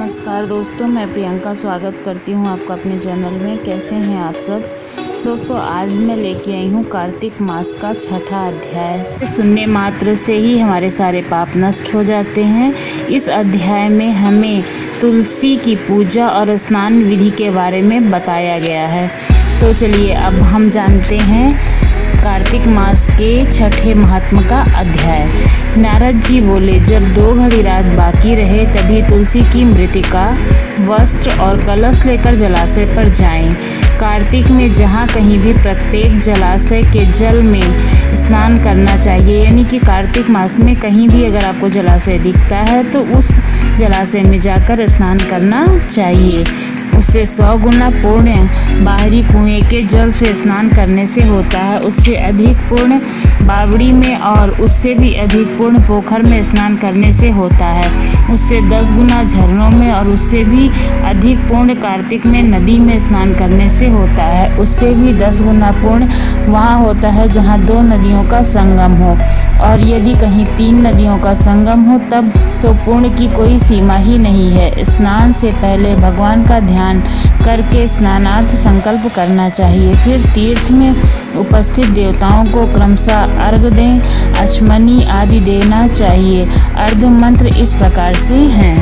नमस्कार दोस्तों, मैं प्रियंका स्वागत करती हूँ आपका अपने चैनल में। कैसे हैं आप सब दोस्तों? आज मैं लेके आई हूँ कार्तिक मास का छठा अध्याय। सुनने मात्र से ही हमारे सारे पाप नष्ट हो जाते हैं। इस अध्याय में हमें तुलसी की पूजा और स्नान विधि के बारे में बताया गया है। तो चलिए अब हम जानते हैं कार्तिक मास के छठे महात्म का अध्याय। नारद जी बोले, जब 2 घड़ी रात बाकी रहे तभी तुलसी की मृतिका, वस्त्र और कलश लेकर जलाशय पर जाएं। कार्तिक में जहाँ कहीं भी प्रत्येक जलाशय के जल में स्नान करना चाहिए। यानी कि कार्तिक मास में कहीं भी अगर आपको जलाशय दिखता है तो उस जलाशय में जाकर स्नान करना चाहिए। उससे 100 गुना पुण्य बाहरी कुएं के जल से स्नान करने से होता है। उससे अधिक पुण्य बावड़ी में और उससे भी अधिक पुण्य पोखर में स्नान करने से होता है। उससे 10 गुना झरनों में और उससे भी अधिक पुण्य कार्तिक में नदी में स्नान करने से होता है। उससे भी 10 गुना पुण्य वहाँ होता है जहाँ 2 नदियों का संगम हो, और यदि कहीं 3 नदियों का संगम हो तब तो पुण्य की कोई सीमा ही नहीं है। स्नान से पहले भगवान का ध्यान करके स्नानार्थ संकल्प करना चाहिए। फिर तीर्थ में उपस्थित देवताओं को क्रमशः अर्घ दें, अचमनी आदि देना चाहिए। अर्घ मंत्र इस प्रकार से हैं।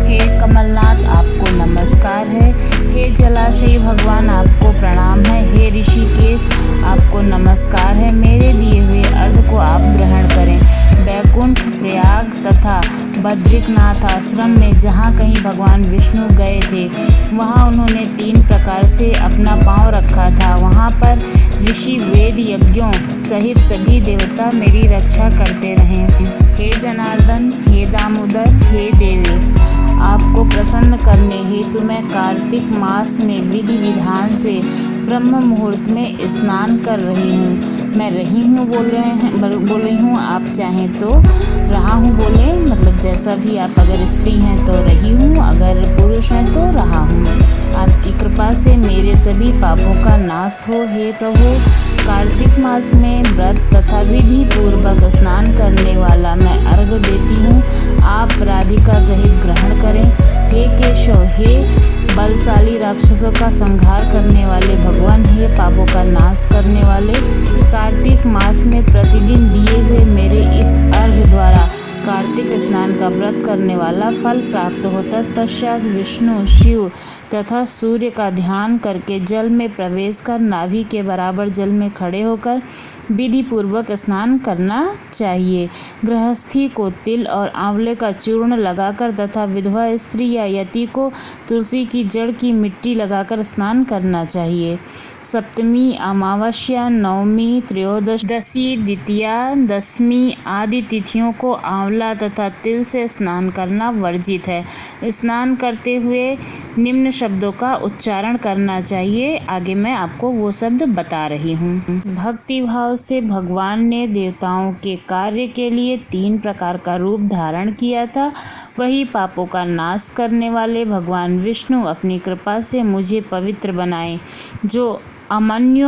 हे कमलनाथ, आपको नमस्कार है। हे जलाशय भगवान, आपको प्रणाम है। हे ऋषिकेश, आपको नमस्कार है। मेरे दिए हुए अर्घ को आप ग्रहण करें। बैकुंठ, प्रयाग तथा बद्रिकनाथ आश्रम में जहाँ कहीं भगवान विष्णु गए थे वहाँ उन्होंने 3 प्रकार से अपना पांव रखा था। वहाँ पर ऋषि वेद यज्ञों सहित सभी देवता मेरी रक्षा करते रहे। हे जनार्दन, हे दामोदर, हे देवेश, आपको प्रसन्न करने हेतु मैं कार्तिक मास में विधि विधान से ब्रह्म मुहूर्त में स्नान कर रही हूँ। मैं रही हूँ बोल रही हूँ, आप चाहें तो रहा हूँ बोले, मतलब जैसा भी आप, अगर स्त्री हैं तो रही हूँ, अगर पुरुष हैं तो रहा हूँ। आपकी कृपा से मेरे सभी पापों का नाश हो। हे प्रभु, कार्तिक मास में व्रत तथा विधि पूर्वक स्नान करने वाला मैं अर्घ देती हूँ। आप राधिका सहित ग्रहण करें। हे केशव, हे बलशाली राक्षसों का संहार करने वाले भगवान, हे पापों का नाश करने वाले, कार्तिक मास में प्रतिदिन दिए हुए मेरे इस अर्घ द्वारा कार्तिक स्नान का व्रत करने वाला फल प्राप्त होता। तत्पश्चात विष्णु, शिव तथा सूर्य का ध्यान करके जल में प्रवेश कर नाभि के बराबर जल में खड़े होकर विधि पूर्वक स्नान करना चाहिए। गृहस्थी को तिल और आंवले का चूर्ण लगाकर तथा विधवा स्त्री या यति को तुलसी की जड़ की मिट्टी लगाकर स्नान करना चाहिए। सप्तमी, अमावस्या, नवमी, त्रयोदशी, द्वितीया, दशमी आदि तिथियों को आंवला तथा तिल से स्नान करना वर्जित है। स्नान करते हुए निम्न शब्दों का उच्चारण करना चाहिए। आगे मैं आपको वो शब्द बता रही हूँ। भक्ति भाव से भगवान ने देवताओं के कार्य के लिए 3 प्रकार का रूप धारण किया था। वही पापों का नाश करने वाले भगवान विष्णु अपनी कृपा से मुझे पवित्र बनाए। जो अमान्य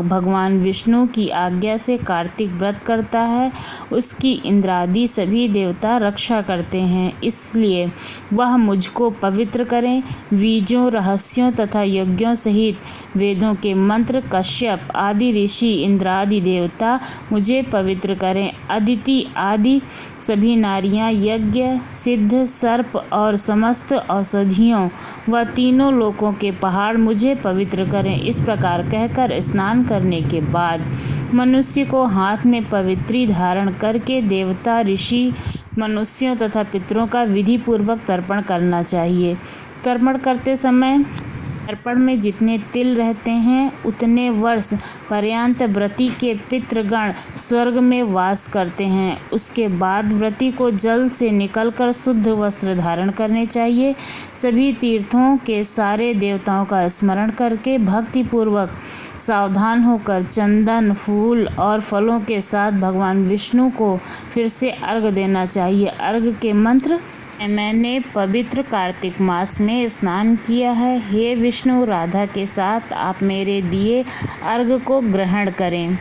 भगवान विष्णु की आज्ञा से कार्तिक व्रत करता है उसकी इंद्रादि सभी देवता रक्षा करते हैं, इसलिए वह मुझको पवित्र करें। बीजों, रहस्यों तथा यज्ञों सहित वेदों के मंत्र, कश्यप आदि ऋषि, इंद्रादि देवता मुझे पवित्र करें। अदिति आदि सभी नारियां, यज्ञ, सिद्ध, सर्प और समस्त औषधियों व तीनों लोकों के पहाड़ मुझे पवित्र करें। इस प्रकार कहकर स्नान करने के बाद मनुष्य को हाथ में पवित्री धारण करके देवता, ऋषि, मनुष्यों तथा पितरों का विधि पूर्वक तर्पण करना चाहिए। तर्पण करते समय तर्पण में जितने तिल रहते हैं उतने वर्ष पर्यंत व्रती के पितृगण स्वर्ग में वास करते हैं। उसके बाद व्रती को जल से निकलकर शुद्ध वस्त्र धारण करने चाहिए। सभी तीर्थों के सारे देवताओं का स्मरण करके भक्ति पूर्वक सावधान होकर चंदन, फूल और फलों के साथ भगवान विष्णु को फिर से अर्घ देना चाहिए। अर्घ के मंत्र: मैंने पवित्र कार्तिक मास में स्नान किया है। हे विष्णु, राधा के साथ आप मेरे दिए अर्घ को ग्रहण करें।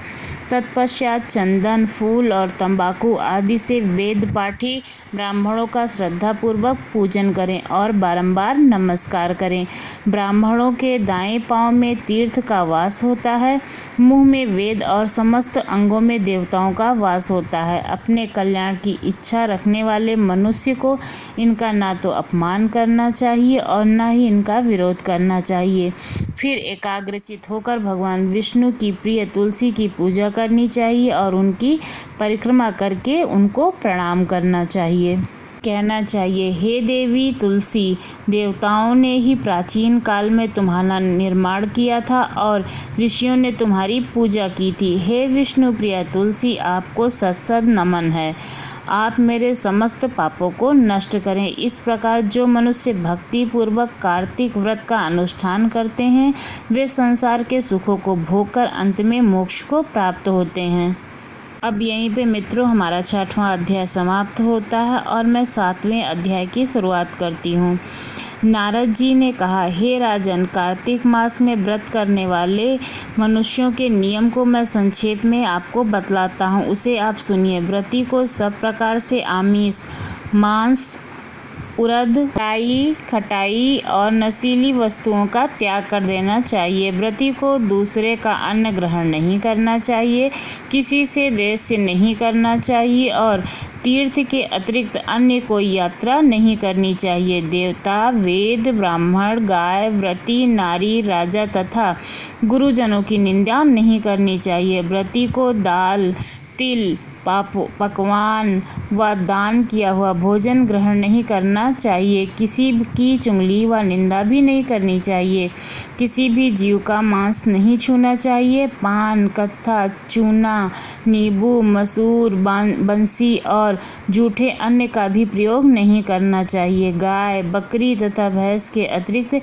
तत्पश्चात चंदन, फूल और तंबाकू आदि से वेद पाठी ब्राह्मणों का श्रद्धापूर्वक पूजन करें और बारंबार नमस्कार करें। ब्राह्मणों के दाएं पांव में तीर्थ का वास होता है, मुंह में वेद और समस्त अंगों में देवताओं का वास होता है। अपने कल्याण की इच्छा रखने वाले मनुष्य को इनका ना तो अपमान करना चाहिए और ना ही इनका विरोध करना चाहिए। फिर एकाग्रचित होकर भगवान विष्णु की प्रिय तुलसी की पूजा करनी चाहिए और उनकी परिक्रमा करके उनको प्रणाम करना चाहिए। कहना चाहिए, हे देवी तुलसी, देवताओं ने ही प्राचीन काल में तुम्हारा निर्माण किया था और ऋषियों ने तुम्हारी पूजा की थी। हे विष्णु प्रिया तुलसी, आपको सत सत नमन है। आप मेरे समस्त पापों को नष्ट करें। इस प्रकार जो मनुष्य भक्ति पूर्वक कार्तिक व्रत का अनुष्ठान करते हैं वे संसार के सुखों को भोगकर अंत में मोक्ष को प्राप्त होते हैं। अब यहीं पे मित्रों हमारा 6वां अध्याय समाप्त होता है और मैं 7वें अध्याय की शुरुआत करती हूँ। नारद जी ने कहा, हे राजन, कार्तिक मास में व्रत करने वाले मनुष्यों के नियम को मैं संक्षेप में आपको बतलाता हूँ, उसे आप सुनिए। व्रती को सब प्रकार से आमिष, मांस, उड़द, खटाई और नशीली वस्तुओं का त्याग कर देना चाहिए। व्रती को दूसरे का अन्न ग्रहण नहीं करना चाहिए, किसी से द्वेष नहीं करना चाहिए और तीर्थ के अतिरिक्त अन्य कोई यात्रा नहीं करनी चाहिए। देवता, वेद, ब्राह्मण, गाय, व्रती, नारी, राजा तथा गुरुजनों की निंदा नहीं करनी चाहिए। व्रती को दाल, तिल, पकवान व दान किया हुआ भोजन ग्रहण नहीं करना चाहिए। किसी की चुगली व निंदा भी नहीं करनी चाहिए। किसी भी जीव का मांस नहीं छूना चाहिए। पान, कत्था, चूना, नींबू, मसूर, बंसी और जूठे अन्न का भी प्रयोग नहीं करना चाहिए। गाय, बकरी तथा भैंस के अतिरिक्त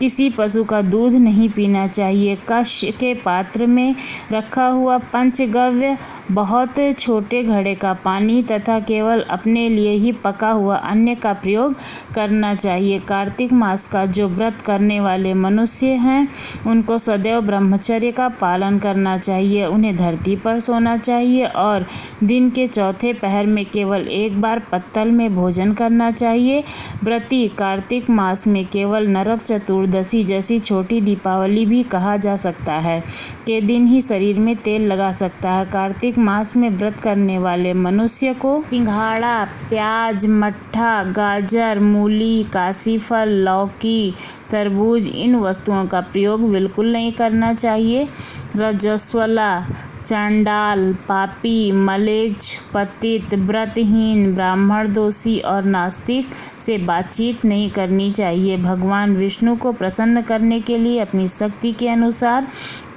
किसी पशु का दूध नहीं पीना चाहिए। कश के पात्र में रखा हुआ पंचगव्य, बहुत छोटे घड़े का पानी तथा केवल अपने लिए ही पका हुआ अन्न का प्रयोग करना चाहिए। कार्तिक मास का जो व्रत करने वाले मनुष्य हैं उनको सदैव ब्रह्मचर्य का पालन करना चाहिए। उन्हें धरती पर सोना चाहिए और दिन के चौथे पहर में केवल एक बार पत्तल में भोजन करना चाहिए। व्रती कार्तिक मास में केवल नरक चतुर्दशी जैसी छोटी दीपावली भी कहा जा सकता है के दिन ही शरीर में तेल लगा सकता है। कार्तिक मास में व्रत करने वाले मनुष्य को सिंघाड़ा, प्याज, मट्ठा, गाजर, मूली, काशीफल, लौकी, तरबूज इन वस्तुओं का प्रयोग बिल्कुल नहीं करना चाहिए। रजस्वला, चांडाल, पापी, मलेच्छ, पतित, व्रतहीन, ब्राह्मण दोषी और नास्तिक से बातचीत नहीं करनी चाहिए। भगवान विष्णु को प्रसन्न करने के लिए अपनी शक्ति के अनुसार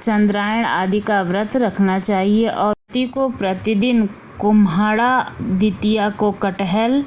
चंद्रायण आदि का व्रत रखना चाहिए और को प्रतिदिन कुम्हाड़ा, द्वितीया को कटहल,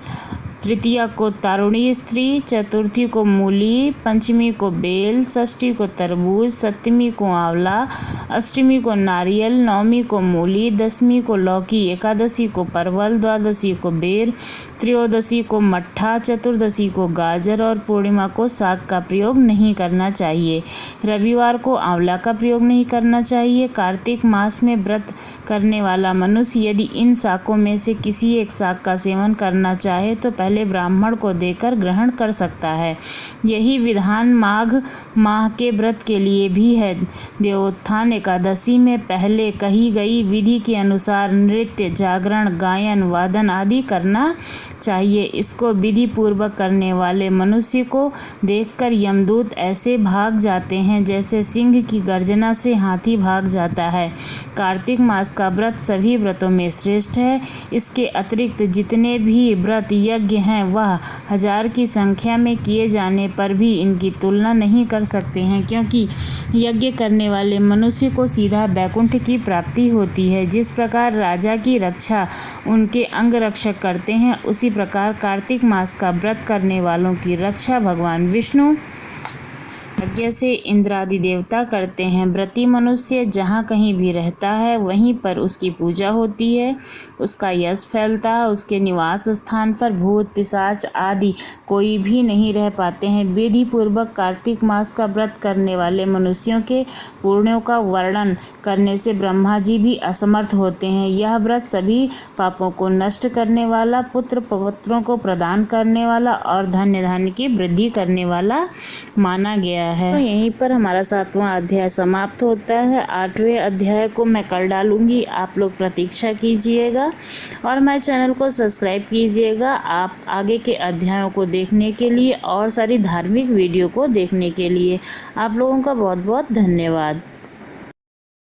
तृतीया को तारुणी स्त्री, चतुर्थी को मूली, पंचमी को बेल, षष्ठी को तरबूज, सप्तमी को आंवला, अष्टमी को नारियल, नवमी को मूली, दसवीं को लौकी, एकादशी को परवल, द्वादशी को बेर, त्रयोदशी को मट्ठा, चतुर्दशी को गाजर और पूर्णिमा को साग का प्रयोग नहीं करना चाहिए। रविवार को आंवला का प्रयोग नहीं करना चाहिए। कार्तिक मास में व्रत करने वाला मनुष्य यदि इन शाकों में से किसी एक शाक का सेवन करना चाहे तो पहले ब्राह्मण को देकर ग्रहण कर सकता है। यही विधान माघ माह के व्रत के लिए भी है। देवोत्थान एकादशी में पहले कही गई विधि के अनुसार नृत्य, जागरण, गायन, वादन आदि करना चाहिए। इसको विधि पूर्वक करने वाले मनुष्य को देखकर यमदूत ऐसे भाग जाते हैं जैसे सिंह की गर्जना से हाथी भाग जाता है। कार्तिक मास का व्रत सभी व्रतों में श्रेष्ठ है। इसके अतिरिक्त जितने भी व्रत यज्ञ हैं वह 1000 की संख्या में किए जाने पर भी इनकी तुलना नहीं कर सकते हैं, क्योंकि यज्ञ करने वाले मनुष्य को सीधा बैकुंठ की प्राप्ति होती है। जिस प्रकार राजा की रक्षा उनके अंग रक्षक करते हैं, उसी प्रकार कार्तिक मास का व्रत करने वालों की रक्षा भगवान विष्णु यज्ञ से इंद्रादि देवता करते हैं। व्रती मनुष्य जहाँ कहीं भी रहता है वहीं पर उसकी पूजा होती है, उसका यश फैलता है। उसके निवास स्थान पर भूत पिशाच आदि कोई भी नहीं रह पाते हैं। विधि पूर्वक कार्तिक मास का व्रत करने वाले मनुष्यों के पुण्यों का वर्णन करने से ब्रह्मा जी भी असमर्थ होते हैं। यह व्रत सभी पापों को नष्ट करने वाला, पुत्र पौत्रों को प्रदान करने वाला और धन्य धान्य की वृद्धि करने वाला माना गया है। तो यहीं पर हमारा 7वां अध्याय समाप्त होता है। 8वें अध्याय को मैं कल डालूंगी, आप लोग प्रतीक्षा कीजिएगा और मेरे चैनल को सब्सक्राइब कीजिएगा आप आगे के अध्यायों को देखने के लिए और सारी धार्मिक वीडियो को देखने के लिए। आप लोगों का बहुत बहुत धन्यवाद।